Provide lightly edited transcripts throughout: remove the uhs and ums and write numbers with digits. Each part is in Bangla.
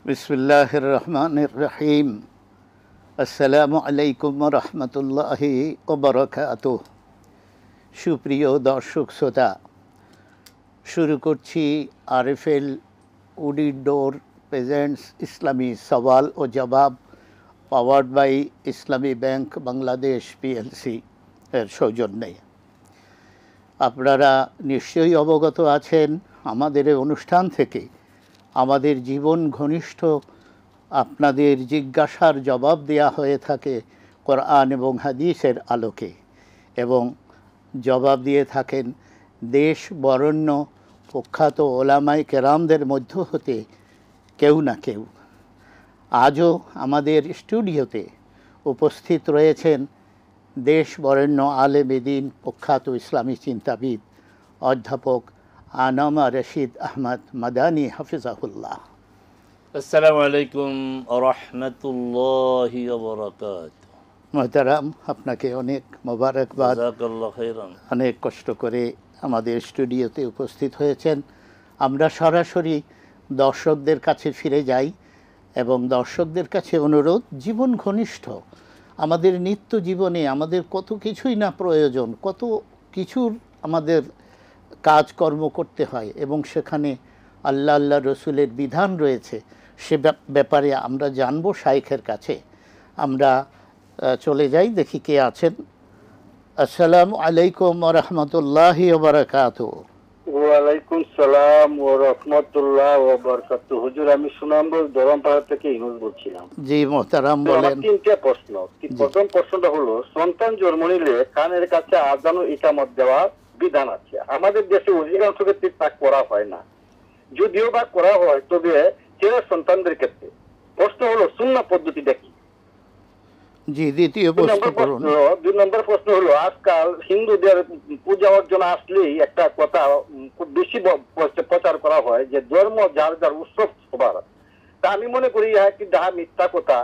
বিসমিল্লাহির রহমানির রহিম। আসসালামু আলাইকুম ওয়া রাহমাতুল্লাহি ওয়া বারাকাতুহু। সুপ্রিয় দর্শক শ্রোতা, শুরু করছি আরএফএল উডিডোর প্রেজেন্টস ইসলামী সওয়াল ও জবাব, powered by Islami bank Bangladesh PLC এর সৌজন্যে। আপনারা নিশ্চয়ই অবগত আছেন, আমাদের এই অনুষ্ঠান থেকে আমাদের জীবন ঘনিষ্ঠ আপনাদের জিজ্ঞাসার জবাব দেয়া হয়ে থাকে কোরআন এবং হাদিসের আলোকে, এবং জবাব দিয়ে থাকেন দেশ বরেণ্য প্রখ্যাত ওলামায়ে কেরামদের মধ্য হতে কেউ না কেউ। আজও আমাদের স্টুডিওতে উপস্থিত রয়েছেন দেশ বরেণ্য আলেম দ্বীন, প্রখ্যাত ইসলামী চিন্তাবিদ অধ্যাপক আনামা রশিদ আহমদ মাদানী হাফিজাহুল্লাহ। আসসালামু আলাইকুম ওয়া রাহমাতুল্লাহি ওয়া বারাকাতুহু। মোহতারাম, আপনাকে অনেক মোবারকবাদ। জাযাকাল্লাহু খাইরান। অনেক কষ্ট করে আমাদের স্টুডিওতে উপস্থিত হয়েছেন। আমরা সরাসরি দর্শকদের কাছে ফিরে যাই এবং দর্শকদের কাছে অনুরোধ, জীবন ঘনিষ্ঠ আমাদের নিত্য জীবনে আমাদের কত কিছুই না প্রয়োজন, কত কিছুর আমাদের কাজকর্ম করতে হয় এবং সেখানে আল্লাহ রসুলের বিধান রয়েছে, সে ব্যাপারে আমরা জানবো শাইখের কাছে। আমরা চলে যাই, দেখি কে আছেন। আসসালামু আলাইকুম ওয়া রাহমাতুল্লাহি ওয়া বারাকাতুহু। ওয়ালাইকুম সালাম ওয়া রাহমাতুল্লাহি ওয়া বারাকাতুহু। হুজুর, আমি সুনামগঞ্জ দরমপাড়া থেকে ইউনুস বলছিলাম। জি মোহতারাম, বলেন। তিনটা প্রশ্ন। প্রথম প্রশ্নটা হলো, সন্তান জন্ম নিলে কানের কাছে আযান ও ইকামত দেওয়া বিধান আছে। আমাদের দেশে অধিকাংশ ক্ষেত্রে তা করা হয় না, যদিও বা করা হয় তবে ছেলে সন্তানদের ক্ষেত্রে। প্রশ্ন হলো, সুন্নাহ পদ্ধতিটা কি? জি, দ্বিতীয় প্রশ্ন করুন। দুই নম্বর প্রশ্ন হলো, আজকাল হিন্দুদের পূজা অর্চনা আসলেই একটা কথা খুব বেশি প্রচার করা হয় যে ধর্ম যার যার উৎসব সবার। তা আমি মনে করি ইহা কি যাহা মিথ্যা কথা।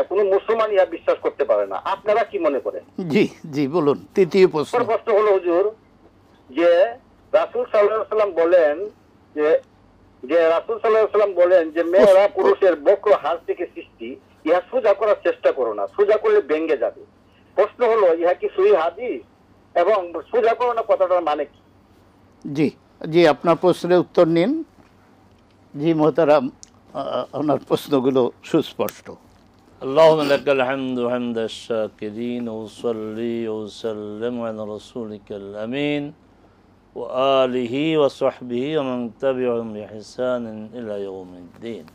কোন মুসলমান ইহা বিশ্বাস করতে পারে না। আপনারা কি মনে করেন? জি জি বলুন, তৃতীয় প্রশ্ন। প্রশ্ন হলো হুজুর, যে রাসূল সাল্লাল্লাহু আলাইহি ওয়াসাল্লাম বলেন যে রাসূল সাল্লাল্লাহু আলাইহি ওয়াসাল্লাম বলেন যে মেয়েরা পুরুষের বক্র হাড় থেকে সৃষ্টি, ইহা সোজা করার চেষ্টা করো না, সোজা করলে ভেঙে যাবে। প্রশ্ন হলো, ইহা কি সহিহ হাদিস এবং সোজা করো না কথাটার মানে কি? জি জি, আপনার প্রশ্নের উত্তর নিন। জি মোহতারাম, ওনার প্রশ্নগুলো সুস্পষ্ট। আল্লাহুম্মা লাকাল হামদু হামদাশ শাকিরিন ওয়া সাল্লি ওয়া সাল্লিম আলা রাসূলিকাল আমিন ওয়া আলিহি ওয়া সাহবিহি ওয়া মান তাবি'আহুম বিইহসানিন ইলা ইয়াউমিদ্দিন।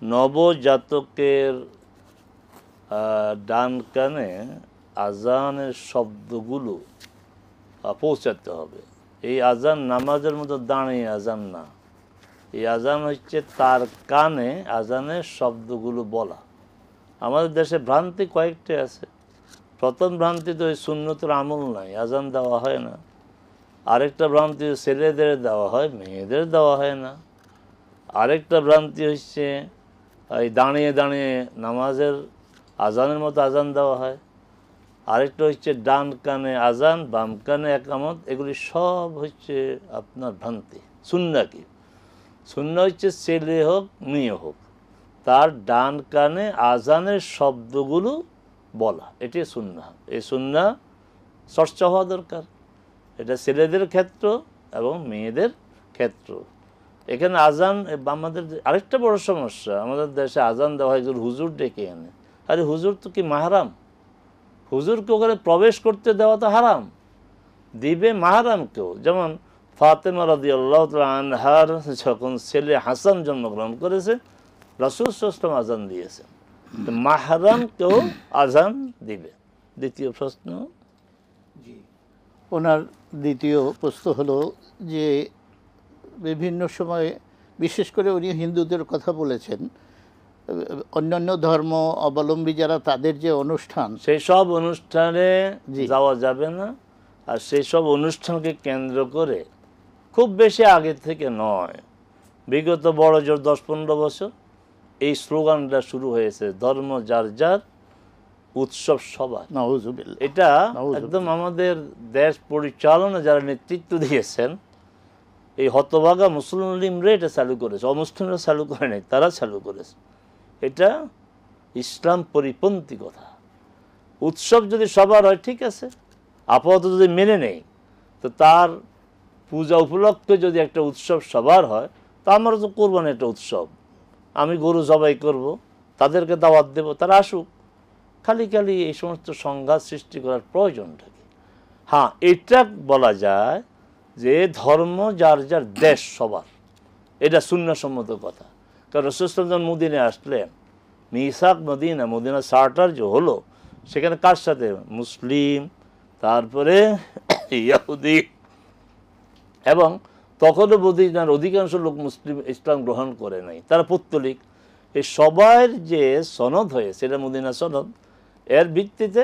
নবজাতকের ডান কানে আজানের শব্দগুলো পৌঁছাতে হবে। এই আজান নামাজের মতো দাঁড়িয়ে আজান না, এই আজান হচ্ছে তার কানে আজানের শব্দগুলো বলা। আমাদের দেশে ভ্রান্তি কয়েকটি আছে। প্রথম ভ্রান্তি তো ওই সুন্নতের আমল নাই, আজান দেওয়া হয় না। আরেকটা ভ্রান্তি ছেলেদের দেওয়া হয়, মেয়েদের দেওয়া হয় না। আরেকটা ভ্রান্তি হচ্ছে এই দাঁড়িয়ে দাঁড়িয়ে নামাজের আজানের মতো আজান দেওয়া হয়। আরেকটা হচ্ছে ডান কানে আজান, বাম কানে একামত। এগুলি সব হচ্ছে আপনার ভ্রান্তি। সুন্নাহ কি? সুন্নাহ হচ্ছে ছেলে হোক মেয়ে হোক, তার ডান কানে আজানের শব্দগুলো বলা, এটি সুন্নাহ। এই সুন্নাহ চর্চা হওয়া দরকার। এটা ছেলেদের ক্ষেত্র এবং মেয়েদের ক্ষেত্র। এখানে আজান, আমাদের আরেকটা বড় সমস্যা, আমাদের দেশে আজান দেওয়া হয় হুজুর ডেকে আনে। আরে হুজুর তো কি মাহরাম? হুজুরকে ওখানে প্রবেশ করতে দেওয়া তো হারাম। দিবে মাহরামকেও। যেমন ফাতেমা রাদিয়াল্লাহু তাআলা আনহার যখন ছেলে হাসান জন্মগ্রহণ করেছে, রাসূল সাল্লাল্লাহু আলাইহি ওয়াসাল্লাম আজান দিয়েছেন, তো মাহরামকেও আজান দিবে। দ্বিতীয় প্রশ্ন। জি, ওনার দ্বিতীয় প্রশ্ন হলো যে বিভিন্ন সময়ে, বিশেষ করে উনি হিন্দুদের কথা বলেছেন, অন্যান্য ধর্ম অবলম্বী যারা, তাদের যে অনুষ্ঠান, সেই সব অনুষ্ঠানে যাওয়া যাবে না। আর সেই সব অনুষ্ঠানকে কেন্দ্র করে খুব বেশি আগে থেকে নয়, বিগত বড় জোর 10-15 বছর এই স্লোগানটা শুরু হয়েছে, ধর্ম যার যার, উৎসব সবার। নাউজুবিল্লাহ। এটা একদম আমাদের দেশ পরিচালনা যারা নেতৃত্ব দিয়েছেন, এই হতভাগা মুসলিমরা এটা চালু করেছে, অমুসলিমরা চালু করে নাই, তারা চালু করেছে। এটা ইসলাম পরিপন্থী কথা। উৎসব যদি সবার হয় ঠিক আছে, আপাতত যদি মেনে নেই, তো তার পূজা উপলক্ষে যদি একটা উৎসব সবার হয়, তা আমারও তো কোরবানি একটা উৎসব, আমি গরু জবাই করব, তাদেরকে দাওয়াত দেব, তারা আসুক। খালি খালি এই সমস্ত সংঘাত সৃষ্টি করার প্রয়োজনটা কি? হ্যাঁ, এটা বলা যায় যে ধর্ম যার যার দেশ সবার, এটা সুন্নাহসম্মত কথা। কারণ রাসূল সাল্লাল্লাহু আলাইহি ওয়াসাল্লাম মদিনায় আসলেন, মিসাক মদিনা, মদিনা চার্টার যে হলো, সেখানে কার সাথে? মুসলিম, তারপরে ইহুদি, এবং তখনও মদিনার অধিকাংশ লোক মুসলিম ইসলাম গ্রহণ করে নাই, তারা পৌত্তলিক। এই সবার যে সনদ হয়েছে, এটা মদিনা সনদ, এর ভিত্তিতে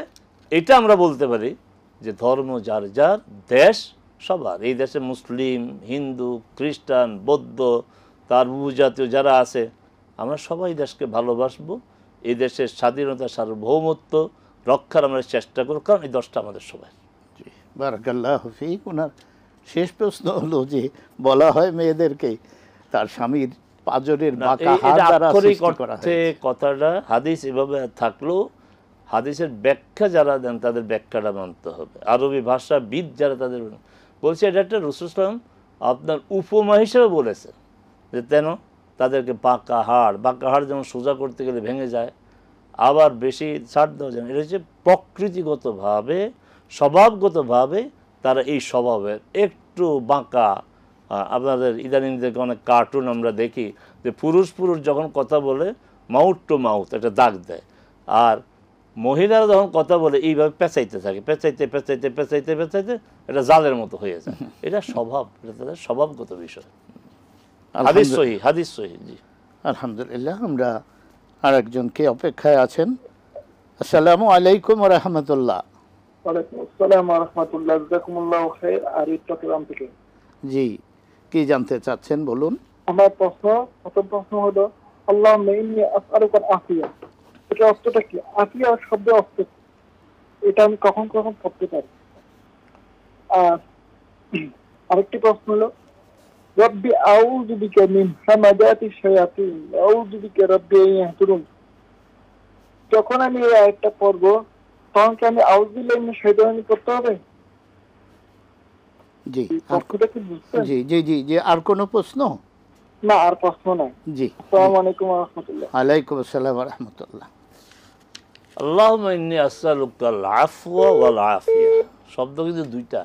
এটা আমরা বলতে পারি যে ধর্ম যার যার দেশ সবার। এই দেশে মুসলিম, হিন্দু, খ্রিস্টান, বৌদ্ধ, তার উপজাতীয় যারা আছে, আমরা সবাই দেশকে ভালোবাসবো। এই দেশের স্বাধীনতা, সার্বভৌমত্ব রক্ষার আমরা চেষ্টা করব, কারণ এই দশটা আমাদের সবাই। জি, বারাকাল্লাহু ফিক। ওনার শেষ প্রশ্ন হলো যে বলা হয় মেয়েদেরকে তার স্বামীর পাঁজরের বাঁকা হাড় দ্বারা সৃষ্টি করা হয়েছে। কথাটা হাদিস এভাবে থাকলেও হাদিসের ব্যাখ্যা যারা দেন তাদের ব্যাখ্যাটা মানতে হবে। আরবি ভাষাবিদ যারা, তাদের বলছে এটা একটা রাসূল সাল্লাল্লাহু আলাইহি ওয়াসাল্লাম আপনার উপমা হিসেবে বলেছে, যে তেন তাদেরকে বাঁকা হাড় যেমন সোজা করতে গেলে ভেঙে যায়, আবার বেশি ছাড় দেওয়া যায় না। এটা হচ্ছে প্রকৃতিগতভাবে, স্বভাবগতভাবে তারা এই স্বভাবের একটু বাঁকা। আপনাদের ইদানিং থেকে অনেক কার্টুন আমরা দেখি যে পুরুষ যখন কথা বলে মাউথ টু মাউথ একটা দাগ দেয়, আর মহিলারা যখন কথা বলে এইভাবে পেঁচাইতে থাকে, পেঁচাইতে এটা জালের মতো হয়ে যায়। এটা স্বভাব, এটা তাদের স্বভাবগত বিষয়। হাদিস সহিহ। জি, আলহামদুলিল্লাহ। আমরা আরেকজনকে অপেক্ষায় আছেন। আসসালামু আলাইকুম ওয়া রাহমাতুল্লাহ। ওয়ালাইকুম আসসালাম ওয়া রাহমাতুল্লাহ। জাযাকুমুল্লাহু খাইর। আর চট্টগ্রাম থেকে। জি, কি জানতে চাচ্ছেন বলুন। আমার প্রথম প্রশ্ন হলো, আল্লাহুম্মা ইন্নী আসআলুকা আফিয়া। এটা অর্থটা কি? আফিয়া শব্দের অর্থ কি? এটা আমি কখন পড়তে পারি? আর আরেকটি প্রশ্ন হলো, রব্বি আউযু বিকা মিন হামাযাতিশ শায়াতিন আউযু বিকা রব্বি আন ইয়াহদুরুন। যখন আমি এই আয়াতটা পড়ব, তখন কি আমি আউযু বিল্লাহি মিনাশ শাইতানির পড়তে হবে? জি, অর্থটা কি বুঝছেন? জি জি জি জি আর কোনো প্রশ্ন? না, আর প্রশ্ন নাই। জি, আসসালামু আলাইকুম ওয়া রাহমাতুল্লাহ। ওয়ালাইকুম আসসালাম ওয়া রাহমাতুল্লাহ। আল্লাহুম্মা ইন্নী আসআলুকাল আফওয়া ওয়াল আফিয়া, শব্দ কিন্তু দুইটা,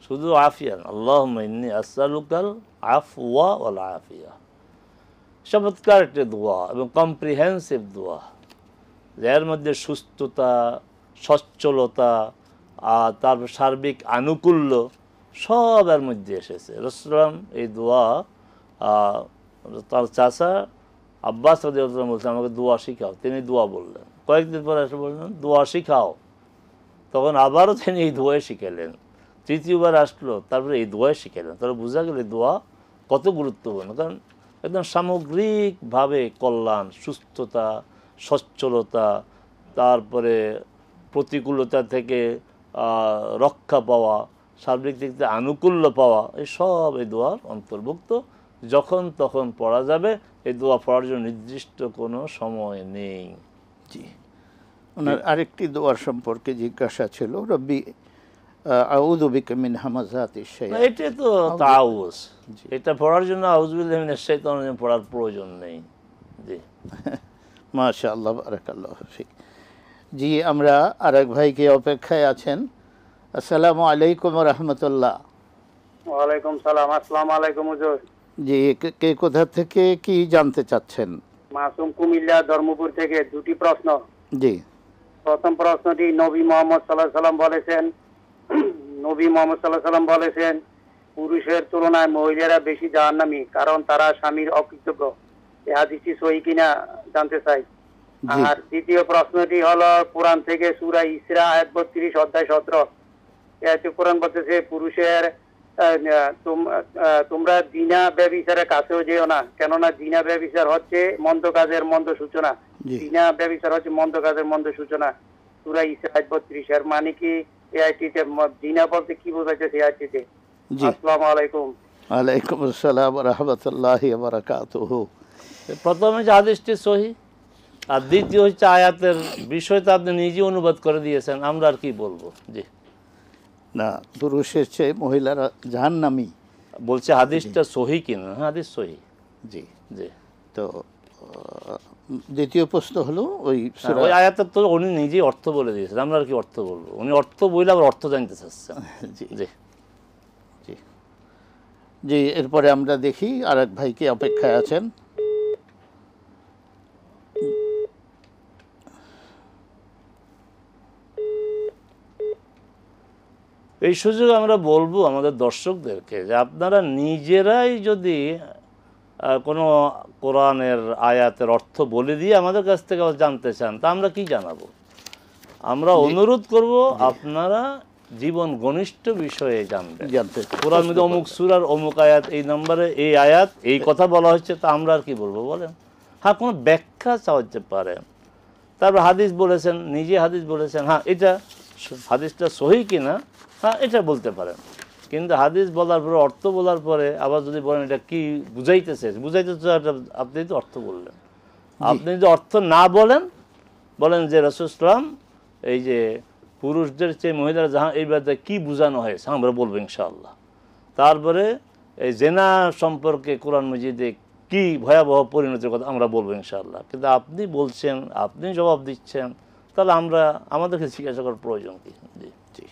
শুধু আফিয়া না। আল্লাহুম্মা ইন্নী আসআলুকাল আফওয়া ওয়াল আফিয়া, চমৎকার একটা দোয়া এবং কম্প্রিহেন্সিভ দোয়া, এর মধ্যে সুস্থতা, সচ্ছলতা, আর তারপর সার্বিক আনুকূল্য সব এর মধ্যে এসেছে। রাসূলুল্লাহ এই দোয়া, তার চাচা আব্বাস রাদিয়াল্লাহু আনহু বলছেন, আমাকে দোয়া শিখাও। তিনি দোয়া বললেন, কয়েকদিন পরে এসে বললেন দোয়া শিখাও। তখন আবারও তিনি এই দোয়াই শিখালেন। তৃতীয়বার আসলো, তারপরে এই দোয়াই শিখালেন। তারা বোঝা গেল দোয়া কত গুরুত্বপূর্ণ। কারণ একদম সামগ্রিকভাবে কল্যাণ, সুস্থতা, সচ্ছলতা, তারপরে প্রতিকূলতা থেকে রক্ষা পাওয়া, সার্বিক দিক থেকে আনুকূল্য পাওয়া, এই সব এই দোয়ার অন্তর্ভুক্ত। যখন তখন পড়া যাবে। এই দোয়া পড়ার জন্য নির্দিষ্ট কোনো সময় নেই। জি, ওনার আরেকটি দোয়ার সম্পর্কে জিজ্ঞাসা ছিল, রব্বি আউযু বিকা মিন হামাযাতিশ শায়াতিন। এটা তো তাউজ, এটা পড়ার জন্য আউযু বিল্লাহি মিনাশ শাইতানির রাজিম পড়ার প্রয়োজন নেই। জি, মাশাআল্লাহ, বারাকাল্লাহু ফিক। জি, আমরা আরেক ভাইকে অপেক্ষায় আছেন। আসসালামু আলাইকুম ওয়া রাহমাতুল্লাহ। ওয়ালাইকুম সালাম। আসসালামু আলাইকুম হুজুর। জি, কে কোথা থেকে কি জানতে চাচ্ছেন? মাসুম, কুমিল্লা ধর্মপুর থেকে। দুটি প্রশ্ন। জি, প্রথম প্রশ্নটি, নবী মোহাম্মদ সাল্লাল্লাহু আলাইহি সাল্লাম বলেছেন পুরুষের তুলনায় মহিলারা বেশি জাহান্নামী, কারণ তারা স্বামীর অকৃতজ্ঞ। এই হাদিসটি সহিহ কিনা জানতে চাই। জি। আর দ্বিতীয় প্রশ্নটি হলো, কোরআন থেকে সূরা ইসরা আয়াত 32 অধ্যায় 17 এতে কোরআন বলতেছে পুরুষের তোমরা জিনা ব্যভিচারের কাছেও যেও না, কেননা জিনা ব্যভিচার হচ্ছে মন্দ কাজের মন্দ সূচনা। জি। জিনা ব্যভিচার হচ্ছে মন্দ কাজের মন্দ সূচনা। সূরা ইসরা আয়াত 32 এর মানে কি? এই আয়াতটিতে জিনা বলতে কি বোঝাচ্ছে এই আয়াতটিতে? জি। আসসালামু আলাইকুম। ওয়ালাইকুম আসসালাম ওয়া রাহমাতুল্লাহি ওয়া বারাকাতুহু। প্রথমে যে হাদিসটি সহি, আর দ্বিতীয় হচ্ছে আয়াতের বিষয়টা আপনি নিজে অনুবাদ করে দিয়েছেন, আমরা আর কি বলবো। জি, না, পুরুষের চেয়ে মহিলারা জাহান্নামী। বলছে হাদিসটা সহি কিনা? হ্যাঁ, হাদিস সহি। জি, জি, তো দ্বিতীয় প্রশ্ন হলো ওই সূরা, ওই আয়াতের তো উনি নিজেই অর্থ বলে দিয়েছেন, আমরা আর কি অর্থ বলবো। উনি অর্থ বইলে আবার অর্থ জানতে চাচ্ছেন। জি জি, জি জি। এরপরে আমরা দেখি আরেক ভাইকে অপেক্ষায় আছেন। এই সুযোগ আমরা বলবো আমাদের দর্শকদেরকে যে আপনারা নিজেরাই যদি কোনো কোরআনের আয়াতের অর্থ বলে দিয়ে আমাদের কাছ থেকে জানতে চান, তা আমরা কি জানাবো? আমরা অনুরোধ করব আপনারা জীবন ঘনিষ্ঠ বিষয়ে জানবেন। জানতে কোরআন মধ্যে অমুক সূরার অমুক আয়াত, এই নম্বরে এই আয়াত, এই কথা বলা হচ্ছে, তা আমরা আর কি বলবো বলেন? হ্যাঁ, কোনো ব্যাখ্যা চাওয়াতে পারেন। তারপর হাদিস বলেছেন, নিজে হাদিস বলেছেন, হ্যাঁ এটা হাদিসটা সহি কিনা, হ্যাঁ এটা বলতে পারেন। কিন্তু হাদিস বলার পরে, অর্থ বলার পরে আবার যদি বলেন এটা কি বুঝাইতেছে, আপনি তো অর্থ বললেন। আপনি যদি অর্থ না বলেন যে রাসূলুল্লাহ সাল্লাল্লাহু আলাইহি ওয়াসাল্লাম এই যে পুরুষদের চেয়ে মহিলারা যাহা এই ব্যাপারে কি বোঝানো হয়েছে, আমরা বলবো ইনশাআল্লাহ। তারপরে এই জেনা সম্পর্কে কোরআন মাজিদে কি ভয়াবহ পরিণতির কথা আমরা বলবো ইনশাআল্লাহ। কিন্তু আপনি বলছেন, আপনি জবাব দিচ্ছেন, তাহলে আমাদেরকে জিজ্ঞাসা করার প্রয়োজন কি? জি জি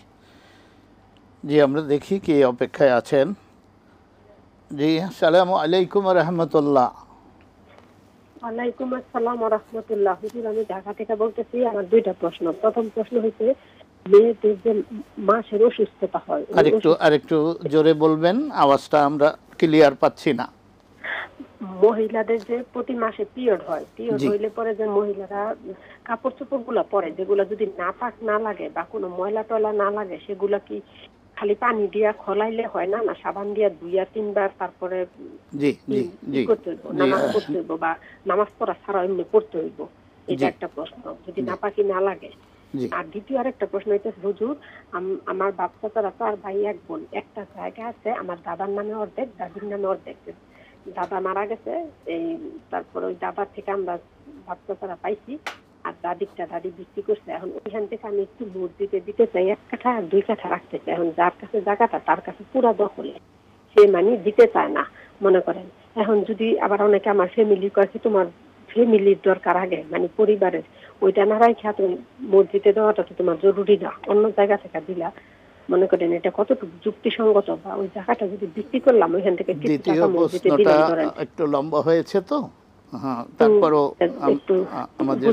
জি, আমরা দেখি কে অপেক্ষায় আছেন। জি, আসসালামু আলাইকুম ওয়া রাহমাতুল্লাহ। ওয়ালাইকুম আসসালাম ওয়া রাহমাতুল্লাহ। হুজুর, আমি ঢাকা থেকে বলতেছি। আমার দুইটা প্রশ্ন। প্রথম প্রশ্ন হচ্ছে, মেয়েদের যে মাসের অসুস্থতা হয়, আরেকটু জোরে বলবেন, আওয়াজটা আমরা ক্লিয়ার পাচ্ছি না। মহিলাদের যে প্রতি মাসে পিরিয়ড হয়, পিরিয়ড হইলে পরে যে মহিলারা কাপড় চোপড় গুলা পরে, যেগুলা যদি নাপাক না লাগে বা কোনো ময়লা টয়লা না লাগে, সেগুলা কি খালি পানি দিয়া খলাইলে হয় না, না সাবান দিয়া 2-3 বার তারপরে জি জি জি করতে হইব, নামাজ পড়তে হইব, বা নামাজ পড়া ছাড়া এমনি পড়তে হইব? এটা একটা প্রশ্ন, যদি নাপাকি না লাগে। আর দ্বিতীয় আরেকটা প্রশ্ন হইতেছে, হুজুর আমার বাচ্চা তারা তো আর ভাই এক বোন, একটা জায়গা আছে আমার দাদার নামে অর্ধেক, দাদির নামে অর্ধেক। দাদা মারা গেছে, এই তারপর ওই দাদার থেকে আমরা বাচ্চা তারা পাইছি, আর দাদি বিক্রি করছে। এখন ওইখান থেকে আমি একটু মসজিদে দিতে চাই 1 কাঠা আর 2 কাঠা রাখতে চাই। এখন যার কাছে জায়গাটা, তার কাছে পুরা দখলে, সে মানে দিতে চায় না, মনে করেন। এখন যদি আবার অনেকে আমার ফ্যামিলি কয়েছে, তোমার ফ্যামিলির দরকার আগে, মানে পরিবারের, ওইটা না রাখা তুমি মসজিদে দেওয়াটা তো তোমার জরুরি না, অন্য জায়গা থেকে দিলা, মনে করেন এটা কতটুকু যুক্তিসঙ্গত? বা ওই জায়গাটা যদি বিক্রি করলাম, ওইখান থেকে কিছু টাকা মসজিদে দিলাম, ধরেন একটু লম্বা হয়েছে তো, হ্যাঁ, তারপরও একটু আমাদের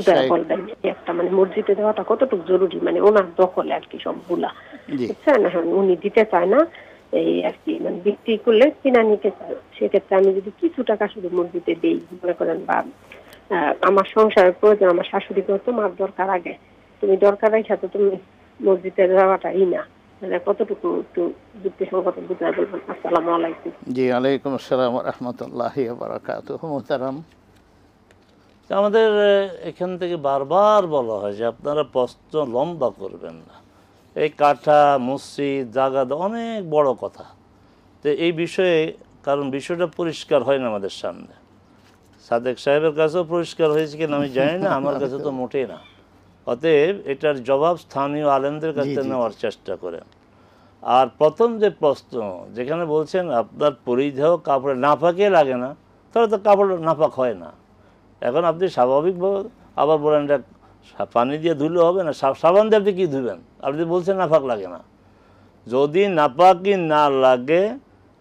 একটা মানে মসজিদে দেওয়াটা কতটুকু জরুরি, মানে ওনার দখলে আর কি সবগুলা, বুঝছেন? এখন উনি দিতে চায় না, এই আর কি, মানে বিক্রি করলে কিনা নিতে চায়। সেক্ষেত্রে আমি যদি কিছু টাকা শুধু মসজিদে দেই, মনে করেন, বা আমার সংসারের প্রয়োজন, আমার শাশুড়ি করে, তোমার দরকার আগে, তুমি দরকার রেখে তো তুমি মসজিদে যাওয়াটাই না, মানে কতটুকু একটু যুক্তিসঙ্গত বুঝায় বলবেন? আসসালামু আলাইকুম। জি, ওয়ালাইকুম আসসালাম ওয়া রাহমাতুল্লাহি ওয়া বারাকাতুহু। মুহতারাম, আমাদের এখান থেকে বারবার বলা হয় যে আপনারা প্রশ্ন লম্বা করবেন না, এই কাঠা মসজিদ জায়গা অনেক বড় কথা। তো এই বিষয়ে, কারণ বিষয়টা পরিষ্কার হয় না আমাদের সামনে, সাদেক সাহেবের কাছেও পরিষ্কার হয়েছে কিনা আমি জানি না, আমার কাছে তো মোটেই না। অতএব এটার জবাব স্থানীয় আলেমদের কাছে নেওয়ার চেষ্টা করেন। আর প্রথম যে প্রশ্ন, যেখানে বলছেন আপনার পরিধেয় কাপড়ে নাপাকে লাগে না, তাহলে তো কাপড় নাপাক হয় না। এখন আপনি স্বাভাবিকভাবে আবার বলেন এটা পানি দিয়ে ধুলে হবে না, সাবান দিয়ে আপনি কী ধুবেন? আপনি বলছেন নাপাক লাগে না। যদি নাপাকি না লাগে,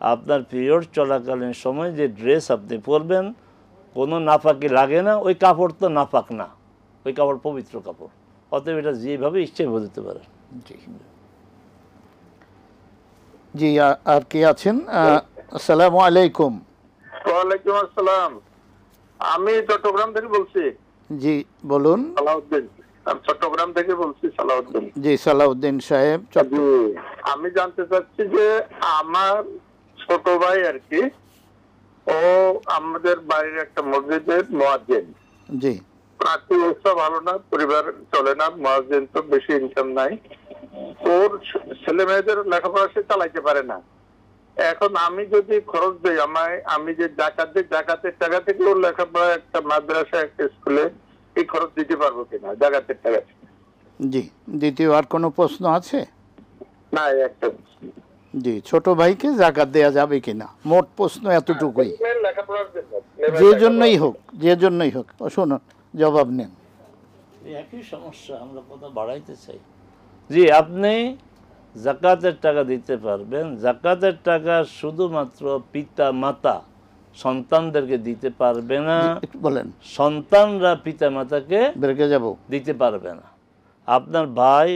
আপনার পিরিয়ড চলাকালীন সময় যে ড্রেস আপনি পরবেন, কোনো নাপাকি লাগে না, ওই কাপড় তো নাপাক না, ওই কাপড় পবিত্র কাপড়। অতএব এটা যেভাবে ইচ্ছে বোঝাতে পারে। জি জি, আর কে আছেন? আসসালামু আলাইকুম। ওয়ালাইকুম আসসালাম। আমি চট্টগ্রাম থেকে বলছি। জি বলুন। সালাউদ্দিন, আমি চট্টগ্রাম থেকে বলছি। সালাউদ্দিন। জি, সালাউদ্দিন সাহেব। আমি জানতে চাচ্ছি যে আমার ছোট ভাই আর কি, ও আমাদের বাড়ির একটা মসজিদের মুয়াজ্জিন। জি। আর্থিক অবস্থা ভালো না, পরিবার চলে না, মুয়াজ্জিন তো বেশি ইনকাম নাই, ওর ছেলে মেয়েদের লেখাপড়া সে চালাইতে পারে না। এখন আমি যদি খরচ দিই, আমি যে জাকাত দিই, জাকাতের টাকা থেকেও লেখাপড়া একটা মাদ্রাসা একটা স্কুলে এই খরচ দিতে পারবো কিনা জাকাতের টাকা থেকে? জি, দ্বিতীয় আর কোনো প্রশ্ন আছে? না, একটা জি, ছোট ভাইকে জাকাত দেয়া যাবে কিনা, মোট প্রশ্ন এতটুকুই। লেখাপড়ার জন্য যে জন্যই হোক শুনুন, জবাব নেন। একই সমস্যা, আমরা কথা বাড়াইতে চাই। জি, আপনি জাকাতের টাকা দিতে পারবেন। জাকাতের টাকা শুধুমাত্র পিতা মাতা সন্তানদেরকে দিতে পারবে না, বলেন। সন্তানরা পিতা মাতাকে বেরকে যাব দিতে পারবে না। আপনার ভাই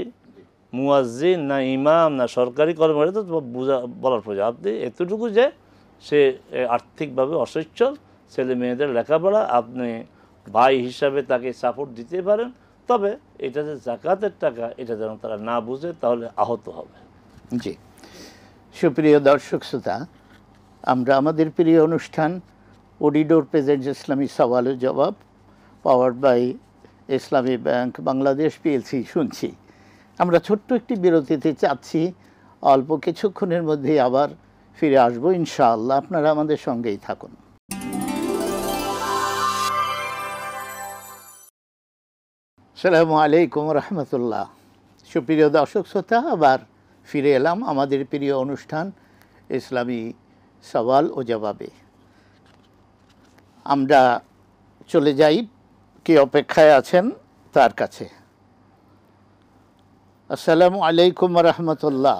মুয়াজ্জিন না ইমাম না সরকারি কর্মচারী তো বলার প্রয়োজন। আপনি এতটুকু যে সে আর্থিকভাবে অসচ্ছল, ছেলে মেয়েদের লেখাপড়া, আপনি ভাই হিসাবে তাকে সাপোর্ট দিতে পারেন। তবে এটা যে জাকাতের টাকা, এটা যেন তারা না বুঝে, তাহলে আহত হবে। জি, সুপ্রিয় দর্শক শ্রোতা, আমরা আমাদের প্রিয় অনুষ্ঠান অডিডোর প্রেজেন্ট ইসলামী সওয়াল ও জবাব powered by Islami bank Bangladesh PLC শুনছি। আমরা ছোট্ট একটি বিরতিতে চাচ্ছি, অল্প কিছুক্ষণের মধ্যেই আবার ফিরে আসবো ইনশাআল্লাহ। আপনারা আমাদের সঙ্গেই থাকুন। আসসালামু আলাইকুম রহমতুল্লাহ। সুপ্রিয় দর্শক শ্রোতা, আবার ফিরে এলাম আমাদের প্রিয় অনুষ্ঠান ইসলামী সওয়াল ও জবাবে। আমরা চলে যাই কে অপেক্ষায় আছেন তার কাছে। আসসালামু আলাইকুম রহমতুল্লাহ।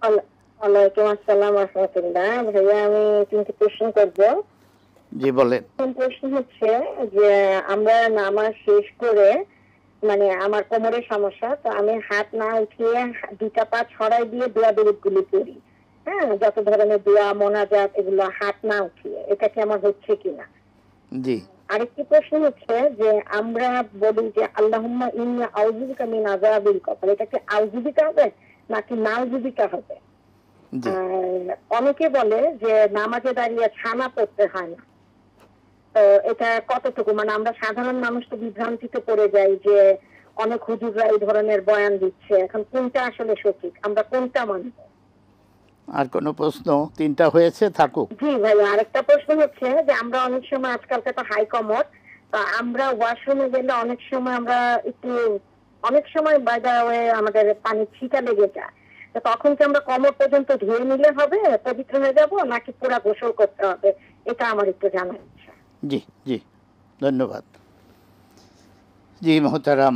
ওয়ালাইকুম আসসালাম রাহমাতুল্লাহ। ভাইয়া, আমি তিনটি প্রশ্ন করব। জি বলেন। প্রশ্ন হচ্ছে যে আমরা নামাজ শেষ করে, মানে আমার কোমরের সমস্যা, তো আমি হাত না উঠিয়ে দুটা পা ছড়াই দিয়ে দোয়া দরুদগুলি করি। হ্যাঁ, যত ধরনের দোয়া মোনাজাত এগুলো হাত না উঠিয়ে, এটা কি আমার হচ্ছে কিনা? জি। আরেকটি প্রশ্ন হচ্ছে যে আমরা বলি যে আল্লাহুম্মা ইন্নী আউযুবিকা মিন আযাবিল কবর, এটা কি আউযুবিকা হবে নাকি নাউযুবিকা হবে? অনেকে বলে যে নামাজে দাঁড়িয়ে ছানা পড়তে হয় না, তো এটা কতটুকু, মানে আমরা সাধারণ মানুষ তো বিভ্রান্তিতে পড়ে যাই যে অনেক হুজুররা এই ধরনের বয়ান দিচ্ছে, এখন কোনটা আসলে সঠিক, আমরা কোনটা মানব? আর কোনো প্রশ্ন? তিনটা হয়েছে, থাকুক। জি ভাই, আরেকটা প্রশ্ন হচ্ছে যে আমরা অনেক সময়, আজকালকে তো হাই কমর, আমরা ওয়াশরুমে গেলে অনেক সময় বাইরে আমাদের পানি ছিটা লেগে যায়, তো তখন কি আমরা কমর পর্যন্ত ধুয়ে নিলে হবে, পবিত্র হয়ে যাব, নাকি পুরা গোসল করতে হবে? এটা আমার একটু জানার ইচ্ছা। জি জি, ধন্যবাদ। জি মোহতারাম,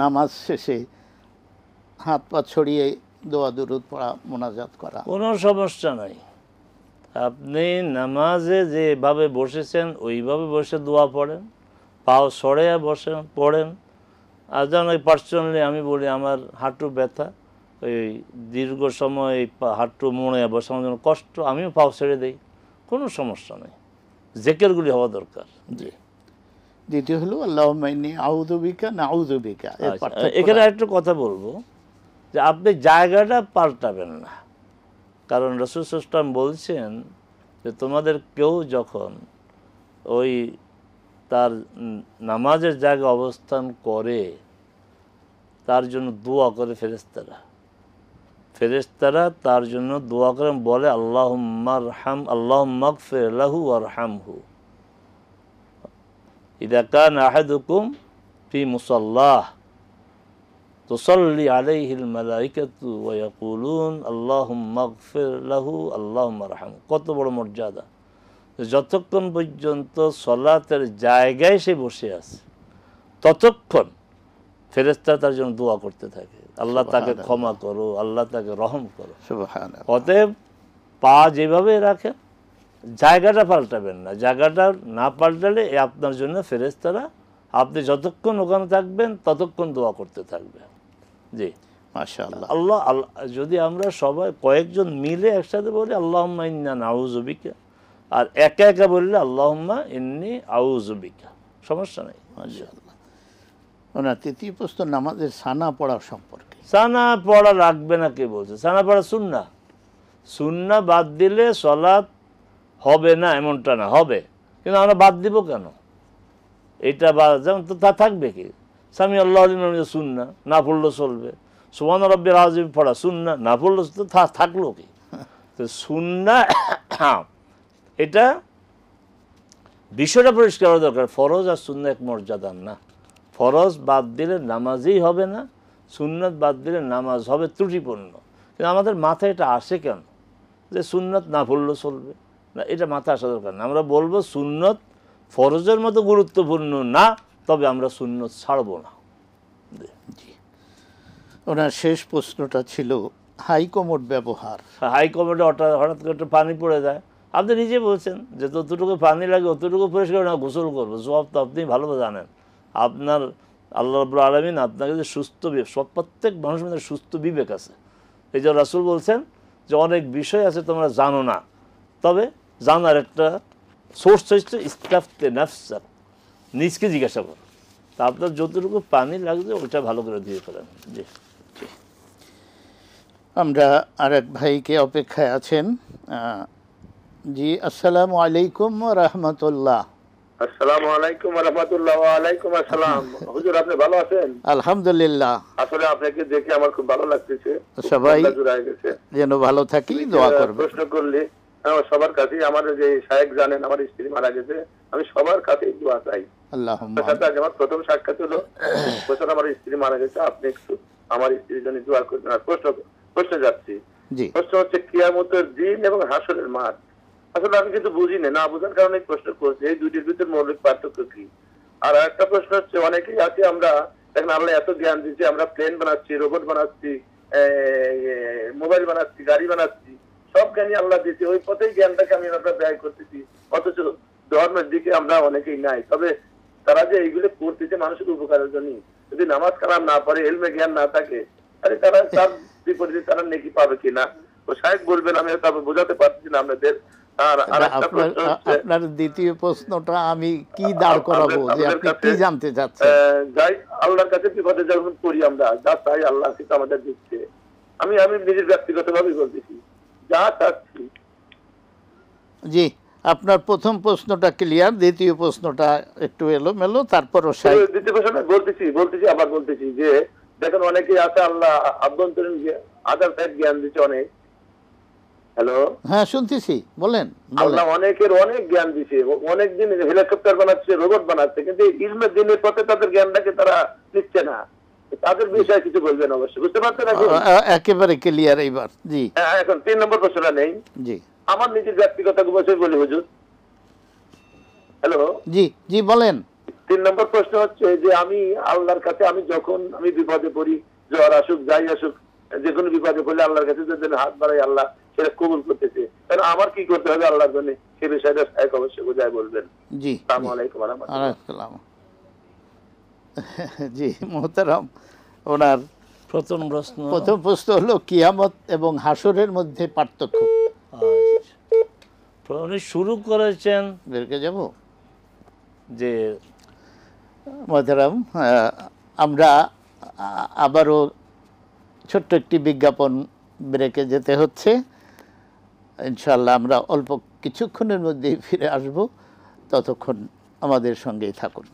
নামাজ শেষে হাত পা ছড়িয়ে দোয়া দুরুদ পড়া, মোনাজাত করা কোনো সমস্যা নাই। আপনি নামাজে যেভাবে বসেছেন ওইভাবে বসে দোয়া পড়েন, পাও সরেয়া বসেন পড়েন। আর যেন ওই পার্সোনালি আমি বলি, আমার হাঁটু ব্যথা, ওই দীর্ঘ সময় হাঁটু মোড়ে বসানোর জন্য কষ্ট, আমিও পাও ছেড়ে দিই, কোনো সমস্যা নেই। জেকেরগুলি হওয়া দরকার। জি। দ্বিতীয় হলো আল্লাহুম্মা ইন্নী আউযু বিকা নাউযু বিকা। এখানে একটা কথা বলবো যে আপনি জায়গাটা পাল্টাবেন না, কারণ রাসূল সাল্লাল্লাহু আলাইহি ওয়াসাল্লাম বলছেন যে তোমাদের কেউ যখন ওই তার নামাজের জায়গায় অবস্থান করে, তার জন্য দোয়া করে ফেরেশতারা তার জন্য দোয়া করেন, বলে আল্লাহুম্মা ইগফির লাহু ওয়ারহামহু ইযা কানা আহাদুকুম ফি মুসাল্লাহ তুসাল্লি আলাইহিল মালাইকাতু ওয়া ইয়াকুলুন আল্লাহুম্মা ইগফির লাহু আল্লাহুম্মা আরহামহু। কত বড় মর্যাদা! যতক্ষণ পর্যন্ত সালাতের জায়গায় সে বসে আছে, ততক্ষণ ফেরেশতা তার জন্য দোয়া করতে থাকে, আল্লাহ তাকে ক্ষমা করো, আল্লাহ তাকে রহম করো। সুবহানাল্লাহ। অতএব পা যেভাবে রাখেন, জায়গাটা পাল্টাবেন না। জায়গাটা না পাল্টালে আপনার জন্য ফেরেশতারা, আপনি যতক্ষণ ওখানে থাকবেন ততক্ষণ দোয়া করতে থাকবে। জি, মাশাআল্লাহ। আল্লাহ যদি আমরা সবাই কয়েকজন মিলে একসাথে বলি আল্লাহুম্মা ইন্না নাউযু বিকা, আর একা একা বললে আল্লাহুম্মা ইন্নী আউযু বিকা, সমস্যা নেই। মাশাআল্লাহ। ওনার তৃতীয় প্রশ্ন নামাজের সানা পড়া সম্পর্কে। সানা পড়া রাখবে না কে বলছে? সানা পড়া সুন্নাহ। সুন্নাহ বাদ দিলে সালাত হবে না এমনটা না, হবে, কিন্তু আমরা বাদ দিব কেন? এটা যেমন তো তা থাকবে কি, সামি আল্লাহু লিমান হামিদাহু সুন্নাহ, না পড়লেও চলবে। সুবহান রাব্বিল আযীম পড়া সুন্নাহ, না পড়লে তো থাকলো কি? তো সুন্নাহ এটা বিষয়টা পরিষ্কার হওয়া দরকার। ফরজ আর সুন্নাহ এক মর্যাদার না। ফরজ বাদ দিলে নামাজই হবে না, সুন্নাত বাদ দিলে নামাজ হবে ত্রুটিপূর্ণ। কিন্তু আমাদের মাথায় এটা আসে কেন যে সুন্নাত না পড়লেও চলবে না? এটা মাথায় আসা দরকার না। আমরা বলবো সুন্নত ফরজের মতো গুরুত্বপূর্ণ না, তবে আমরা সুন্নত ছাড়বো না। ওনার শেষ প্রশ্নটা ছিল হাই কমোড ব্যবহার। হাই কমোডে হঠাৎ করে একটা পানি পড়ে যায়, আপনি নিজে বলছেন যে যতটুকু পানি লাগে অতটুকু পরিষ্কার না গোসল করবো, সব তো আপনি ভালো জানেন। আপনার আল্লাহ রাব্বুল আলামিন আপনাকে যে সুস্থ, সব প্রত্যেক মানুষের মধ্যে সুস্থ বিবেক আছে। এই যে রাসূল বলছেন যে অনেক বিষয় আছে তোমরা জানো না, তবে জানার একটা সোর্স হচ্ছে ইস্তাফতে নাফসাক, নিজকে জিজ্ঞাসা করো। তা আপনার যতটুকু পানি লাগছে ওটা ভালো করে দিয়ে ফেলেন। জি, আমরা আরেক ভাইকে অপেক্ষায় আছেন। জি, আসসালামু আলাইকুম ওয়া রাহমাতুল্লাহ। আসসালামু আলাইকুম ওয়া রাহমাতুল্লাহ। ওয়া আলাইকুম আসসালাম। হুজুর আপনি ভালো আছেন? আলহামদুলিল্লাহ। আসলে আপনাকে দেখে আমার খুব ভালো লাগতেছে। সবাই জুড়ায় গেছে। যেন ভালো থাকি, দোয়া করবেন। প্রশ্ন করলে সবার কাছেই, আমার যে শায়েখ জানেন আমার স্ত্রী মারা গেছে, আমি সবার কাছেই দোয়া চাই। আল্লাহুম্মা। সাথে আজ আমার প্রথম সাক্ষাৎ হলো, বছর আমার স্ত্রী মারা গেছে, আপনি একটু আমার স্ত্রীর জন্য দোয়া করবেন। আর প্রশ্ন যাচ্ছি, প্রশ্ন হচ্ছে কিয়ামতের দিন এবং হাসরের মাঠ। আসলে আমি কিন্তু বুঝি না বুঝার কারণে প্রশ্ন করছি, এই দুইটির ভিতরে মৌলিক পার্থক্য কি? আর একটা প্রশ্ন হচ্ছে, অনেকেই আছে আমরা দেখেন আল্লাহ এত জ্ঞান দিচ্ছে, আমরা প্লেন বানাচ্ছি, রোবট বানাচ্ছি, মোবাইল বানাচ্ছি, গাড়ি বানাচ্ছি, সব জ্ঞানই আল্লাহ দিচ্ছে, ওই পথেই জ্ঞানটাকে আমরা ব্যয় করতেছি, অথচ ধর্মের দিকে আমরা অনেকেই নাই। তবে তারা যে এইগুলো করতেছে মানুষের উপকারের জন্য, যদি নামাজ কালাম না পড়ে, এলমে জ্ঞান না থাকে, আরে তারা তার বিপরীতে তারা নেকি পাবে কিনা ও সাহেব বলবেন, আমি তারপর বোঝাতে পারছি না আপনাদের। আর আরেকটা প্রশ্ন হচ্ছে, আপনার দ্বিতীয় প্রশ্নটা আমি কি দাঁড় করাবো যে আপনি কি জানতে চাচ্ছেন? যাই আল্লাহর কাছে বিপদে যখন করি আমরা, যা চাই আল্লাহ কিন্তু আমাদের দিচ্ছে। আমি নিজের ব্যক্তিগতভাবে বলতেছি, যা চাচ্ছি। জি, আপনার প্রথম প্রশ্নটা ক্লিয়ার, দ্বিতীয় প্রশ্নটা একটু এলোমেলো। তারপরও দ্বিতীয় প্রশ্নটা বলতেছি আবার বলতেছি যে দেখেন অনেকেই আছে আল্লাহ আভ্যন্তরীণ আদার সাইড জ্ঞান দিচ্ছে অনেক। হ্যালো, হ্যাঁ শুনতেছি, বলেন। আল্লাহ অনেকের অনেক জ্ঞান দিচ্ছে, অনেক দিন হেলিকপ্টার বানাচ্ছে, রোবট বানাচ্ছে, কিন্তু ইলমের দিনের পথে তাদের জ্ঞানটাকে তারা নিচ্ছে না। তাদের বিষয়ে কিছু বলবেন অবশ্যই, বুঝতে পারছেন? একেবারে ক্লিয়ার এইবার। জি, এখন 3 নম্বর প্রশ্নটা নেই। জি, আমার নিজের ব্যক্তিগত বিষয় বলি হুজুর। হ্যালো, জি জি বলেন। 3 নম্বর প্রশ্ন হচ্ছে যে আমি আল্লাহর কাছে যখন আমি বিপদে পড়ি, জ্বর আসুক যাই আসুক, যে কোনো বিপদে পড়লে আল্লাহর কাছে যদি হাত বাড়াই, আল্লাহ সেটা কবুল করতেছে। তাহলে আমার কি করতে হবে আল্লাহর জন্য, সে বিষয়টা এক অবশ্যই বোঝায় বলবেন। জি, আসসালামু আলাইকুম ওয়া রাহমাতুল্লাহ। জি মোহতারাম, ওনার প্রথম প্রশ্ন হলো কিয়ামত এবং হাসরের মধ্যে পার্থক্য। উনি শুরু করেছেন, বেরকে যাব যে মোহতারাম, আমরা আবারও ছোট্ট একটি বিজ্ঞাপন ব্রেকে যেতে হচ্ছে। ইনশাআল্লাহ আমরা অল্প কিছুক্ষণের মধ্যেই ফিরে আসব, ততক্ষণ আমাদের সঙ্গেই থাকুন।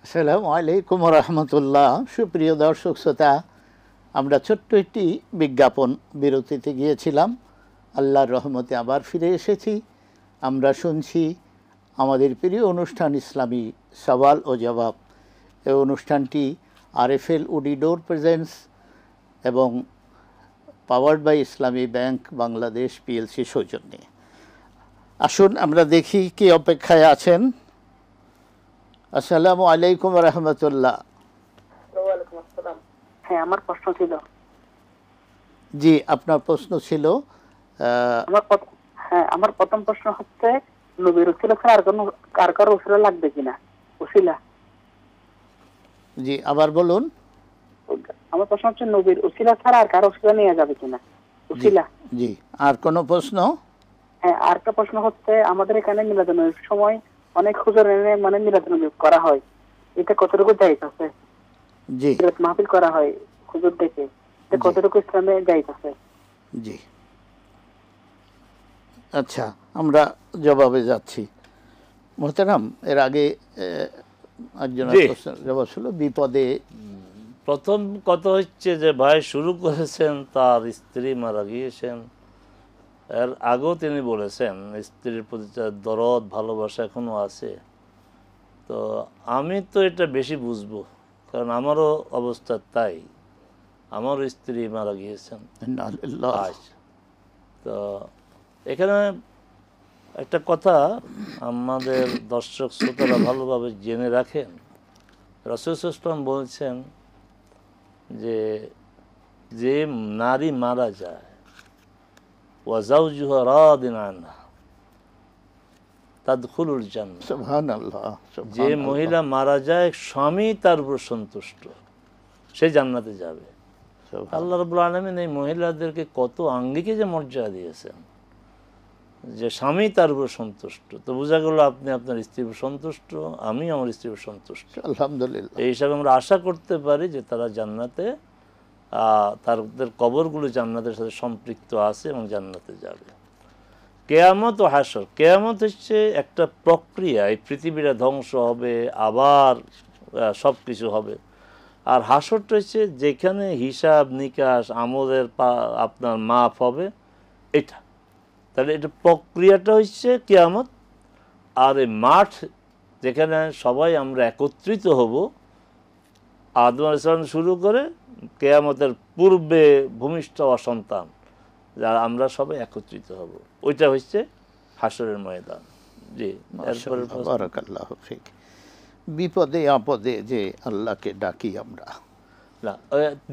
আসসালামু আলাইকুম ওয়া রাহমাতুল্লাহ। সুপ্রিয় দর্শক শ্রোতা, আমরা ছোট্ট একটি বিজ্ঞাপন বিরতিতে গিয়েছিলাম। আল্লাহর রহমতে আবার ফিরে এসেছি। আমরা শুনছি আমাদের প্রিয় অনুষ্ঠান ইসলামী সওয়াল ও জবাব। এই অনুষ্ঠানটি আরএফএল উডিডোর প্রেজেন্টস এবং powered by Islami bank Bangladesh PLC সৌজন্যে। আসুন আমরা দেখি কি অপেক্ষায় আছেন। আসসালামু আলাইকুম ওয়া রাহমাতুল্লাহ। ওয়ালাইকুম আসসালাম। হ্যাঁ, আমার প্রশ্ন ছিল। জি, আপনার প্রশ্ন ছিল। আমার প্রথম প্রশ্ন হচ্ছে, নবীর উসিলা ছাড়া আর কারো উসিলা লাগবে কিনা? উসিলা। জি, আবার বলুন। আমার প্রশ্ন হচ্ছে, নবীর উসিলা ছাড়া আর কারো উসিলা নিয়ে যাবে কিনা? উসিলা। জি, আর কোন প্রশ্ন? হ্যাঁ, আরেকটা প্রশ্ন হচ্ছে, আমাদের এখানে মিলাদুন্নবীর সময় অনেক হুজুর এনে মিলাদুন্নবী করা হয়, এটা কতটুকু জায়েজ আছে? জি, মাহফিল করা হয় হুজুর দেখে, এটা কতটুকু ইসলামে জায়েজ আছে? জি, আচ্ছা, আমরা জবাবে যাচ্ছি। মোহতারাম, এর আগে একজনের প্রশ্নের জবাব ছিল বিপদে। প্রথম কথা হচ্ছে যে ভাই শুরু করেছেন তার স্ত্রী মারা গিয়েছেন, এর আগেও তিনি বলেছেন স্ত্রীর প্রতি তার দরদ ভালোবাসা এখনো আছে। তো আমি তো এটা বেশি বুঝবো, কারণ আমারও অবস্থা তাই, আমারও স্ত্রী মারা গিয়েছেন। তো এখানে একটা কথা আমাদের দর্শক শ্রোতারা ভালোভাবে জেনে রাখেন, রাসূল সাল্লাল্লাহু আলাইহি ওয়াসাল্লাম বলছেন যে যে নারী মারা যায় ওয়া যাওজুহা রাদিন আনহা তাদখুলুল জান্নাহ, সুবহানাল্লাহ, যে মহিলা মারা যায় স্বামী তার উপর সন্তুষ্ট, সে জান্নাতে যাবে। আল্লাহ রাব্বুল আলামিন এই মহিলাদেরকে কত আঙ্গিকে যে মর্যাদা দিয়েছেন, যে স্বামী তার উপর সন্তুষ্ট। তো বোঝা গেল আপনি আপনার স্ত্রীর উপর সন্তুষ্ট, আমি আমার স্ত্রীর উপর সন্তুষ্ট, আলহামদুলিল্লাহ। এই হিসাবে আমরা আশা করতে পারি যে তারা জান্নাতে, তাদের কবরগুলো জান্নাতের সাথে সম্পৃক্ত আছে এবং জান্নাতে যাবে। কেয়ামত ও হাসর, কেয়ামত হচ্ছে একটা প্রক্রিয়া, এই পৃথিবীটা ধ্বংস হবে, আবার সব কিছু হবে। আর হাসরটা হচ্ছে যেখানে হিসাব নিকাশ আমলের আপনার মাপ হবে, এটা। তাহলে এটা প্রক্রিয়াটা হচ্ছে কিয়ামত। আর এই মাঠ যেখানে সবাই আমরা একত্রিত হব, আদম আলাইহিস সালাম শুরু করে কিয়ামতের পূর্বে ভূমিষ্ঠ সন্তান যারা আমরা সবাই একত্রিত হব, ওইটা হচ্ছে হাসরের ময়দান। জি, বারাকাল্লাহু ফিক। বিপদে আপদে যে আল্লাহকে ডাকি আমরা, না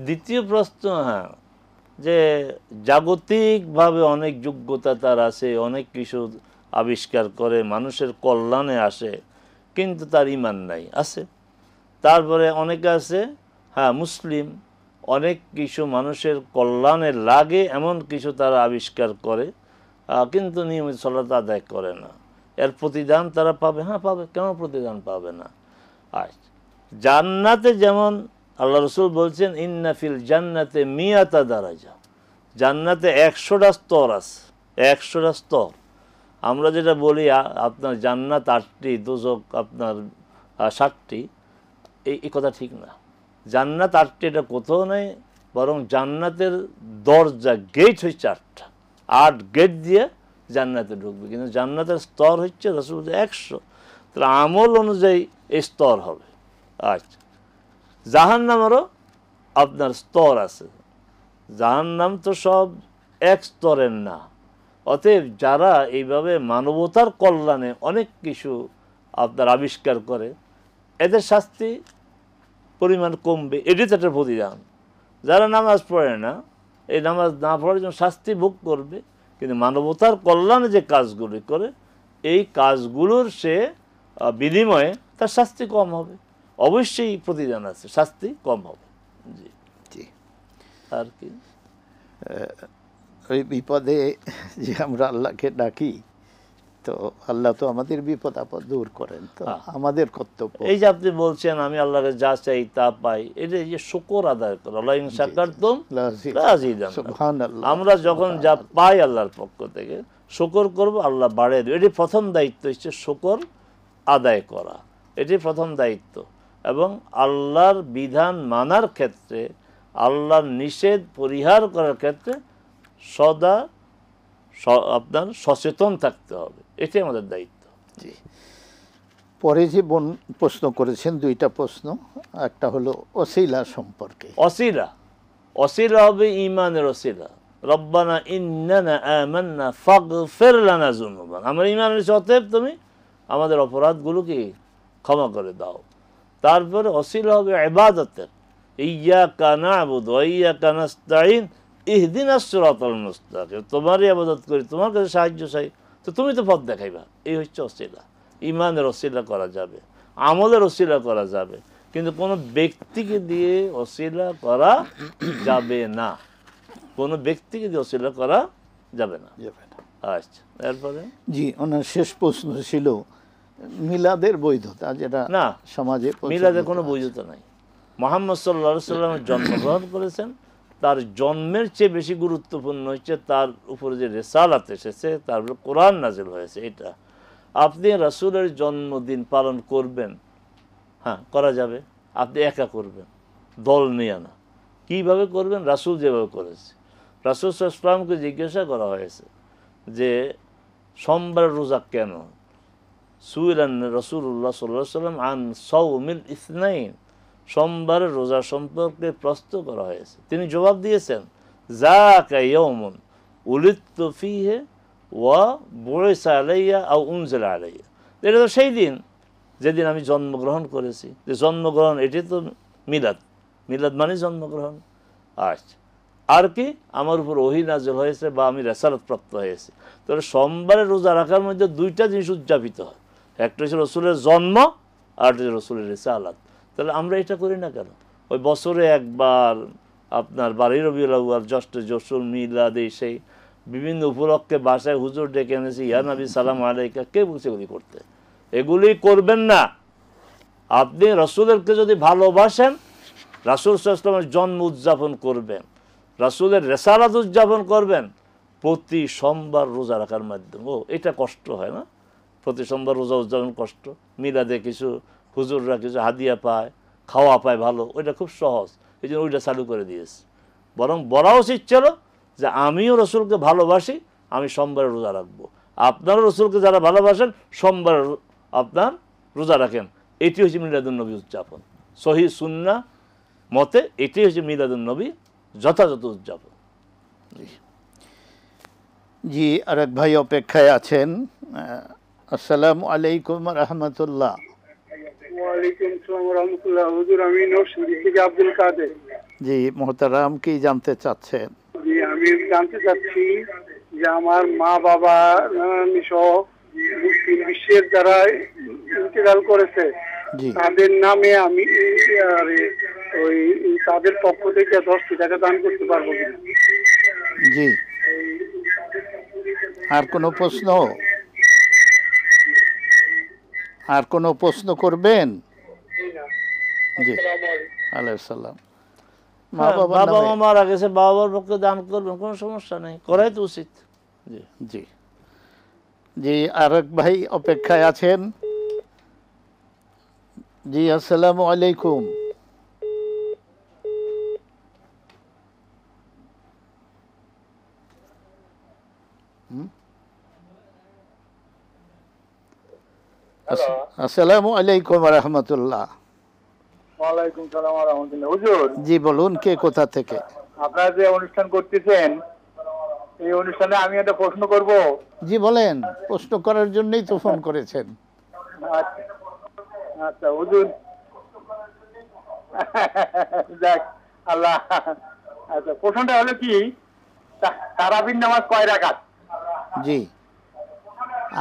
দ্বিতীয় প্রশ্ন, হ্যাঁ, যে জাগতিকভাবে অনেক যোগ্যতা তার আছে, অনেক কিছু আবিষ্কার করে, মানুষের কল্যাণে আসে, কিন্তু তার ঈমান নাই, আছে। তারপরে অনেকে আছে, হ্যাঁ, মুসলিম, অনেক কিছু মানুষের কল্যাণে লাগে এমন কিছু তারা আবিষ্কার করে, কিন্তু নিয়মিত সালাত আদায় করে না। এর প্রতিদান তারা পাবে, হ্যাঁ পাবে, কেন প্রতিদান পাবে না? আর জান্নাতে যেমন আল্লাহ রসুল বলছেন ইন্না ফিল জান্নাতে মিয়াতা দারাজা, জান্নাতে 100টা স্তর আছে, 100টা স্তর। আমরা যেটা বলি আপনার জান্নাত 8টি, দোজখ আপনার 7টি, এই কথা ঠিক না। জান্নাত 8টি এটা কোথাও নেই, বরং জান্নাতের দরজা গেট হচ্ছে 8টা, 8 গেট দিয়ে জান্নাতে ঢুকবে, কিন্তু জান্নাতের স্তর হচ্ছে রসুল 100। তাহলে আমল অনুযায়ী এই স্তর হবে। আচ্ছা, জাহান্নামেরও আপনার স্তর আছে, জাহান্নাম তো সব এক স্তরের না। অতএব যারা এইভাবে মানবতার কল্যাণে অনেক কিছু আপনার আবিষ্কার করে, এদের শাস্তি পরিমাণ কমবে, এটি তো একটা প্রতিদান। যারা নামাজ পড়ে না, এই নামাজ না পড়ার জন্য শাস্তি ভোগ করবে, কিন্তু মানবতার কল্যাণে যে কাজগুলি করে, এই কাজগুলোর সে বিনিময়ে তার শাস্তি কম হবে। অবশ্যই প্রতিদান আছে, শাস্তি কম হবে। জি জি। আর কি ওই বিপদে যে আমরা আল্লাহকে ডাকি, তো আল্লাহ তো আমাদের বিপদ আপদ দূর করেন, তো আমাদের কর্তব্য এই যে আপনি বলছেন আমি আল্লাহকে যা চাই তা পাই, এটা যে শুকর আদায় করা, লা ইন শাকারতুম লাযিদান্নাকুম। আমরা যখন যা পাই আল্লাহর পক্ষ থেকে শুকর করব, আল্লাহ বাড়িয়ে দেবে। এটি প্রথম দায়িত্ব হচ্ছে শুকর আদায় করা, এটি প্রথম দায়িত্ব। এবং আল্লাহর বিধান মানার ক্ষেত্রে, আল্লাহর নিষেধ পরিহার করার ক্ষেত্রে সদা আপনার সচেতন থাকতে হবে, এটাই আমাদের দায়িত্ব। জি। পরে যে বোন প্রশ্ন করেছেন, 2টা প্রশ্ন, একটা হলো ওসিলা সম্পর্কে। ওসিলা হবে ঈমানের ওসিলা। রব্বানা ইন্নানা আমান্না ফাগফির লানা যুনুবানা, আমরা ঈমান এনেছি, অতএব তুমি আমাদের অপরাধগুলোকে ক্ষমা করে দাও। তারপরে ওসিলা হবে ইবাদতের, ইয়্যাকা না'বুদু ওয়া ইয়্যাকা নাস্তাঈন ইহদিনাস সিরাতাল মুস্তাকিম, তোমারই ইবাদত করি, তোমার কাছে সাহায্য চাই, তো তুমি তো পথ দেখাইবা। এই হচ্ছে ওসিলা। ঈমানের ওসিলা করা যাবে, আমলের ওসিলা করা যাবে, কিন্তু কোনো ব্যক্তিকে দিয়ে ওসিলা করা যাবে না, কোনো ব্যক্তিকে দিয়ে ওসিলা করা যাবে না। আচ্ছা, এরপরে জি, ওনার শেষ প্রশ্ন ছিল মিলাদের বৈধতা, যেটা না, সমাজে মিলাদের কোনো বৈধতা নাই। মুহাম্মদ সাল্লাল্লাহু আলাইহি ওয়াসাল্লাম জন্মগ্রহণ করেছেন, তার জন্মের চেয়ে বেশি গুরুত্বপূর্ণ হচ্ছে তার উপরে যে রিসালাত এসেছে, তার উপরে কোরআন নাজিল হয়েছে। এটা আপনি রাসূলের জন্মদিন পালন করবেন, হ্যাঁ করা যাবে, আপনি একা করবেন, দল নিয়ে না। কীভাবে করবেন? রাসূল যেভাবে করেছে। রাসূল সাল্লাল্লাহু আলাইহি ওয়াসাল্লামকে জিজ্ঞাসা করা হয়েছে যে সোমবার রোজা কেন? সুইলান রাসূলুল্লাহ সাল্লাল্লাহু আলাইহি ওয়াসাল্লাম আন সাওমিল ইসনাইন, সোমবারের রোজা সম্পর্কে প্রশ্ন করা হয়েছে। তিনি জবাব দিয়েছেন, যাকা ইয়াউমুন উলিদতু ফীহি ওয়া বুইসা আলাইয়া আও উনজিলা আলাইয়া। এটা তো সেই দিন যেদিন আমি জন্মগ্রহণ করেছি। যে জন্মগ্রহণ এটি তো মিলাদ, মিলাদ মানে জন্মগ্রহণ। আচ্ছা, আর কি? আমার উপর ওহী নাযিল হয়েছে বা আমি রিসালাত প্রাপ্ত হয়েছে। তাহলে সোমবারের রোজা রাখার মধ্যে দুইটা জিনিস উদযাপিত হয়, একটা হচ্ছে রসুলের জন্ম আর একটা হচ্ছে রসুলের রিসালাত। তাহলে আমরা এটা করি না কেন? ওই বছরে একবার আপনার 12 রবিউল আউয়াল, জ্যৈষ্ঠ যশোর, মিলাদ, এই সেই বিভিন্ন উপলক্ষে বাসায় হুজুর ডেকে এনেছি, ইয়া নবী সালাম আলাইকা, কে বলছে এগুলি করতে? এগুলি করবেন না। আপনি রসুলেরকে যদি ভালোবাসেন, রাসূল সাল্লাল্লাহু আলাইহি ওয়াসাল্লামের জন্ম উদযাপন করবেন, রাসূলের রিসালাত উদযাপন করবেন প্রতি সোমবার রোজা রাখার মাধ্যমে। ও এটা কষ্ট হয় না? প্রতি সোমবার রোজা উদযাপন কষ্ট। মিলাদে কিছু হুজুররা কিছু হাদিয়া পায়, খাওয়া পায় ভালো, ওইটা খুব সহজ, এই জন্য ওইটা চালু করে দিয়েছে। বরং বলা উচিত ছিল যে আমিও রসুলকে ভালোবাসি, আমি সোমবারে রোজা রাখবো। আপনারও রসুলকে যারা ভালোবাসেন সোমবার আপনার রোজা রাখেন। এটি হচ্ছে মিলাদুন নবী উদযাপন। সহিহ সুন্নাহ মতে এটি হচ্ছে মিলাদুন নবী যথাযথ উদযাপন। জি, আরেক ভাই অপেক্ষায় আছেন। আসসালামু আলাইকুম রাহমাতুল্লাহ। ওয়ালাইকুম আসসালাম ওয়া রাহমাতুল্লাহ। হুজুর, আমি নরসিংদী থেকে আব্দুল কাদের। জি মোহতারাম, কি জানতে চাচ্ছেন? জি, আমি জানতে চাচ্ছি যে আমার মা বাবা সহ মুসলিম বিশ্বের যারা ইন্তেকাল করেছে তাদের নামে আমি ওই তাদের পক্ষ থেকে 10টি টাকা দান করতে পারবো কিনা? জি, আর কোনো প্রশ্ন? আর কোনো প্রশ্ন করবেন? জি, আলাইহিস সালাম। বাবা মা মারা গেছে, বাবার পক্ষে দান করবেন, কোনো সমস্যা নেই, করাই তো উচিত। জি জি জি, আরেক ভাই অপেক্ষায় আছেন। জি, আসসালামু আলাইকুম। আসসালামু আলাইকুম রাহমাতুল্লাহ। ওয়ালাইকুম সালাম ওয়া রাহমাতুল্লাহ। হুজুর, জি বলুন, কে কোথা থেকে? আপনারা যে অনুষ্ঠান করতেছেন, এই অনুষ্ঠানে আমি একটা প্রশ্ন করব। জি বলেন, প্রশ্ন করার জন্যই তো ফোন করেছেন। আচ্ছা হুজুর, যাক আল্লাহ। আচ্ছা, প্রশ্নটা হলো কি, তারাবির নামাজ কয় রাকাত? জি,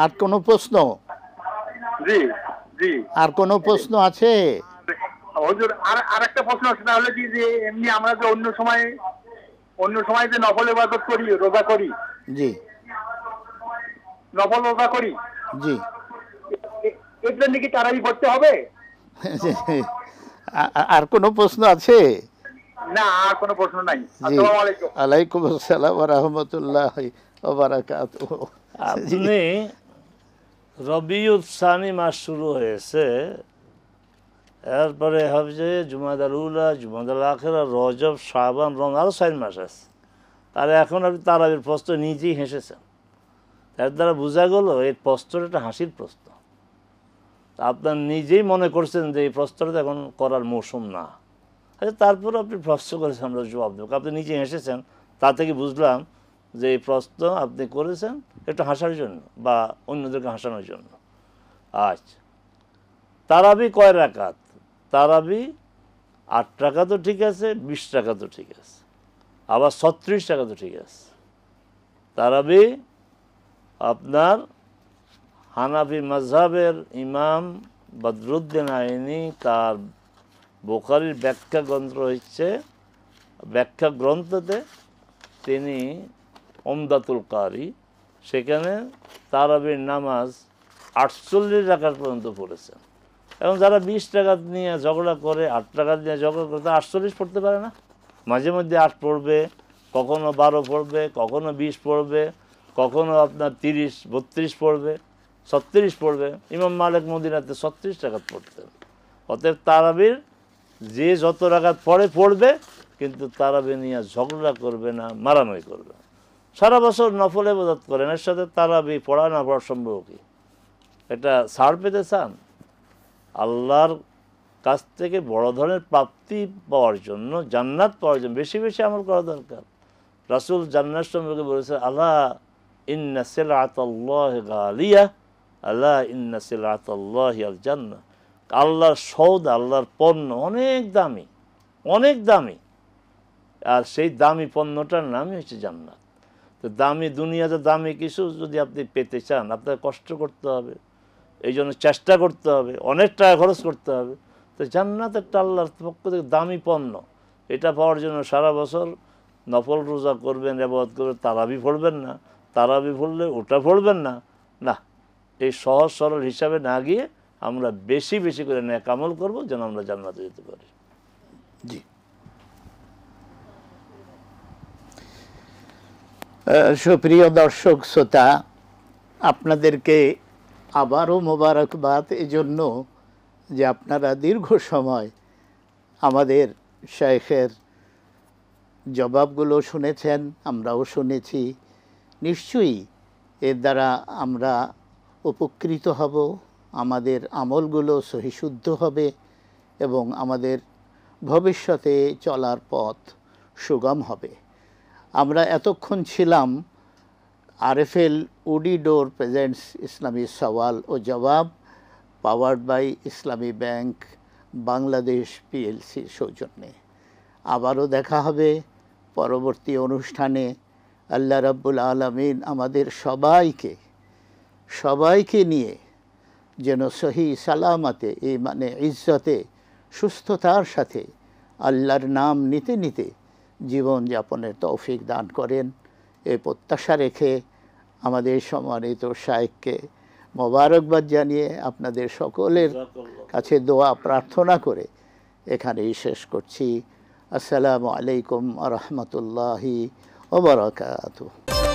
আর কোনো প্রশ্ন? জি জি, আর কোনো প্রশ্ন আছে? হুজুর, আর একটা প্রশ্ন আছে, তাহলে কি যে এমনি আমরা যে অন্য সময় যে নফল ইবাদত করি, রোজা করি, জি নফল রোজা করি, জি, এর জন্য কি তারাবি পড়তে হবে? আর কোনো প্রশ্ন আছে? না, আর কোনো প্রশ্ন নাই। আসসালামু আলাইকুম। আলাইকুম আসসালাম ওয়া রাহমাতুল্লাহি ওয়া বারাকাতুহু। আপনি রবিউল সানি মাস শুরু হয়েছে, এরপরে হবে জুমাদাল উলা, জুমাদাল আখিরা, রজব, শাবান, রমজান, আরও 4 মাস আছে। আর এখন আপনি তারাবির প্রশ্ন নিজেই হেসেছেন। এর দ্বারা বোঝা গেল এই প্রশ্নটা একটা হাসির প্রশ্ন। আপনার নিজেই মনে করছেন যে এই প্রশ্নটা এখন করার মৌসুম না। আচ্ছা, তারপর আপনি প্রশ্ন করেছেন, আমরা জবাব দেব। আপনি নিজে হেসেছেন, তা থেকে বুঝলাম যে এই প্রশ্ন আপনি করেছেন একটু হাসার জন্য বা অন্যদেরকে হাসানোর জন্য। আচ্ছা, তারাবি কয় রাকাত? তারাবি 8 টাকা তো ঠিক আছে, 20 টাকা তো ঠিক আছে, আবার 36 টাকা তো ঠিক আছে। তারাবি আপনার হানাফি মাযহাবের ইমাম বদরুদ্দিন আইনি তার বুখারীর ব্যাখ্যা গ্রন্থ হচ্ছে, ব্যাখ্যা গ্রন্থতে তিনি উমদাতুল কারি, সেখানে তারাবির নামাজ 48 রাকাত পর্যন্ত পড়েছেন। এবং যারা 20 টাকা নিয়ে ঝগড়া করে, 8 টাকা নিয়ে ঝগড়া করে, তারা 48 পড়তে পারে না। মাঝে মধ্যে 8 পড়বে, কখনো 12 পড়বে, কখনো 20 পড়বে, কখনো আপনার 30, 32 পড়বে, 36 পড়বে। ইমাম মালিক মদিনাতে 36 টাকা পড়তেন। অতএব তারাবির যে যত রাকাত পড়বে, কিন্তু তারাবি নিয়ে ঝগড়া করবে না, মারামারি করবে না। সারা বছর নফল ইবাদত করেন, এর সাথে তারাবি পড়া না পড়ার সম্ভব কি? এটা ছাড় পেতে চান? আল্লাহর কাছ থেকে বড় ধরনের প্রাপ্তি পাওয়ার জন্য, জান্নাত পাওয়ার জন্য বেশি বেশি আমল করা দরকার। রাসূল জান্নাত সম্পর্কে বলেছে, আলা ইন্না সিলআতাল্লাহি গালিয়া, আলা ইন্না সিলআতাল্লাহি আল জান্নাহ। আল্লাহর সওদা, আল্লাহর পণ্য অনেক দামি, অনেক দামি, আর সেই দামি পণ্যটার নামই হচ্ছে জান্নাত। তো দামি দুনিয়াতে দামি কিছু যদি আপনি পেতে চান, আপনাকে কষ্ট করতে হবে, এই জন্য চেষ্টা করতে হবে, অনেক টাকা খরচ করতে হবে। তো জান্নাত একটা আল্লাহর পক্ষ থেকে দামি পণ্য, এটা পাওয়ার জন্য সারা বছর নফল রোজা করবেন, ইবাদত করবেন, তারাবি পড়বেন না, তারাবি পড়লে ওটা পড়বেন না, না, এই সহজ সরল হিসাবে না গিয়ে আমরা বেশি বেশি করে নেক আমল করবো, যেন আমরা জান্নাতে যেতে পারি। জি, সুপ্রিয় দর্শক শ্রোতা, আপনাদেরকে আবারও মোবারকবাদ এজন্য যে আপনারা দীর্ঘ সময় আমাদের শাইখের জবাবগুলো শুনেছেন, আমরাও শুনেছি। নিশ্চয়ই এর দ্বারা আমরা উপকৃত হব, আমাদের আমলগুলো সহিশুদ্ধ হবে এবং আমাদের ভবিষ্যতে চলার পথ সুগম হবে। আমরা এতক্ষণ ছিলাম আরএফএল উডি ডোর প্রেজেন্টস ইসলামী সওয়াল ও জবাব, powered by Islami bank Bangladesh PLC সৌজন্যে। আবারও দেখা হবে পরবর্তী অনুষ্ঠানে। আল্লাহ রাব্বুল আলামিন আমাদের সবাইকে নিয়ে যেন সহি সালামতে, এই মানে ইজ্জতে, সুস্থতার সাথে আল্লাহর নাম নিতে নিতে জীবন যাপনের তৌফিক দান করেন, এই প্রত্যাশা রেখে আমাদের সম্মানিত শাইখকে মোবারকবাদ জানিয়ে আপনাদের সকলের কাছে দোয়া প্রার্থনা করে এখানেই শেষ করছি। আসসালামু আলাইকুম ওয়া রাহমাতুল্লাহি ওয়া বারাকাতুহু।